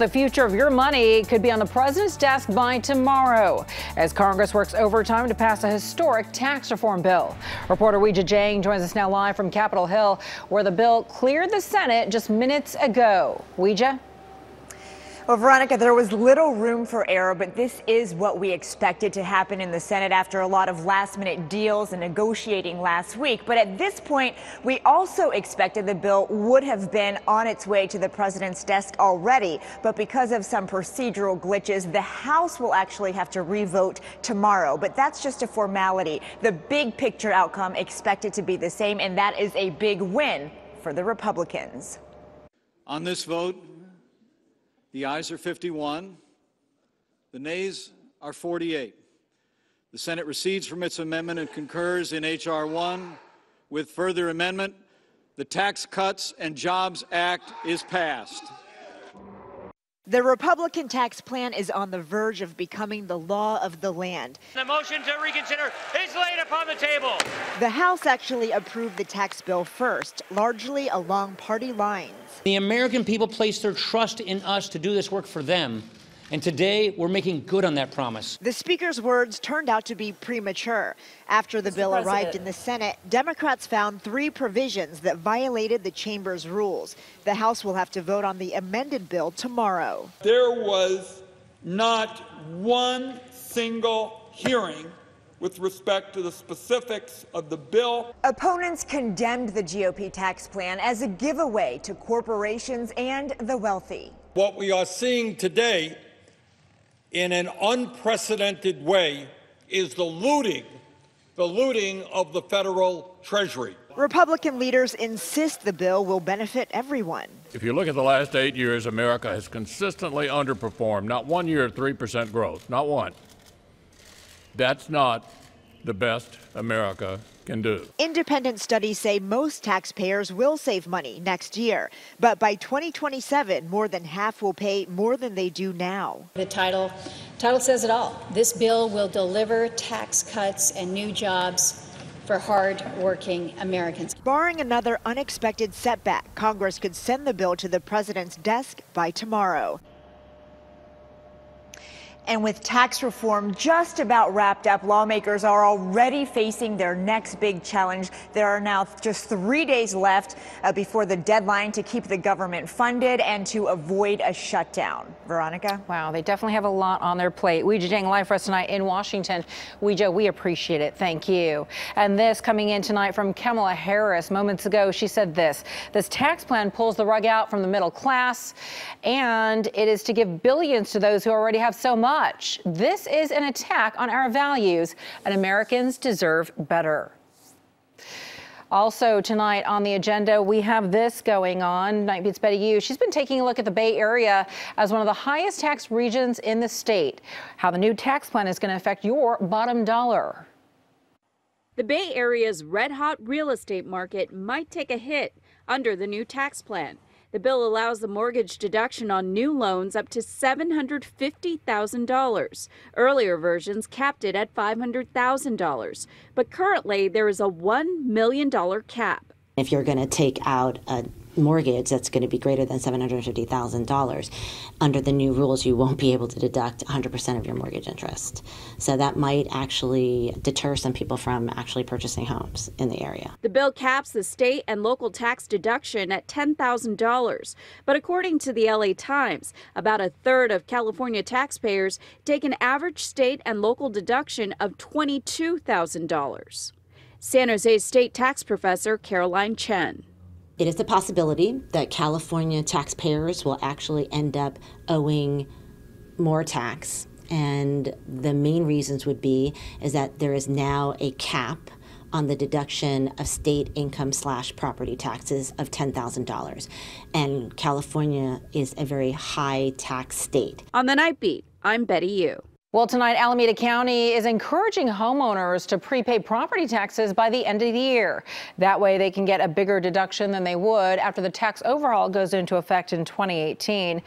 the future of your money could be on the president's desk by tomorrow as Congress works overtime to pass a historic tax reform bill. Reporter Weijia Jiang joins us now live from Capitol Hill, where the bill cleared the Senate just minutes ago. Weijia? Well, Veronica, there was little room for error, but this is what we expected to happen in the Senate after a lot of last-minute deals and negotiating last week. But at this point, we also expected the bill would have been on its way to the president's desk already. But because of some procedural glitches, the House will actually have to revote tomorrow. But that's just a formality. The big picture outcome expected to be the same, and that is a big win for the Republicans. On this vote, the ayes are 51, the nays are 48. The Senate recedes from its amendment and concurs in H.R. 1 with further amendment. The Tax Cuts and Jobs Act is passed. The Republican tax plan is on the verge of becoming the law of the land. The motion to reconsider is laid upon the table. The House actually approved the tax bill first, largely along party lines. The American people placed their trust in us to do this work for them. And today, we're making good on that promise. The Speaker's words turned out to be premature. After the bill arrived in the Senate, Democrats found 3 provisions that violated the chamber's rules. The House will have to vote on the amended bill tomorrow. There was not one single hearing with respect to the specifics of the bill. Opponents condemned the GOP tax plan as a giveaway to corporations and the wealthy. What we are seeing today in an unprecedented way is the looting of the federal treasury. Republican leaders insist the bill will benefit everyone. If you look at the last 8 years, America has consistently underperformed. Not one year at 3% growth, not one. That's not the best America can do. Independent studies say most taxpayers will save money next year, but by 2027, more than half will pay more than they do now. The title says it all. This bill will deliver tax cuts and new jobs for hard-working Americans. Barring another unexpected setback, Congress could send the bill to the president's desk by tomorrow. And with tax reform just about wrapped up, lawmakers are already facing their next big challenge. There are now just 3 days left before the deadline to keep the government funded and to avoid a shutdown. Veronica? Wow, they definitely have a lot on their plate. Weijia Jiang live for us tonight in Washington. Weijia, we appreciate it. Thank you. And this coming in tonight from Kamala Harris. Moments ago, she said this tax plan pulls the rug out from the middle class, and it is to give billions to those who already have so much. This is an attack on our values, and Americans deserve better. Also tonight on the agenda, we have this going on. Night Beats Betty Yu. She's been taking a look at the Bay Area as one of the highest tax regions in the state. How the new tax plan is going to affect your bottom dollar. The Bay Area's red-hot real estate market might take a hit under the new tax plan. The bill allows the mortgage deduction on new loans up to $750,000. Earlier versions capped it at $500,000. But currently, there is a $1 million cap. If you're going to take out a mortgage that's going to be greater than $750,000, under the new rules, you won't be able to deduct 100% of your mortgage interest. So that might actually deter some people from actually purchasing homes in the area. The bill caps the state and local tax deduction at $10,000. But according to the LA Times, about a third of California taxpayers take an average state and local deduction of $22,000. San Jose State tax professor Caroline Chen. It is a possibility that California taxpayers will actually end up owing more tax. And the main reasons would be is that there is now a cap on the deduction of state income / property taxes of $10,000. And California is a very high tax state. On the Night Beat, I'm Betty Yu. Well, tonight, Alameda County is encouraging homeowners to prepay property taxes by the end of the year. That way, they can get a bigger deduction than they would after the tax overhaul goes into effect in 2018.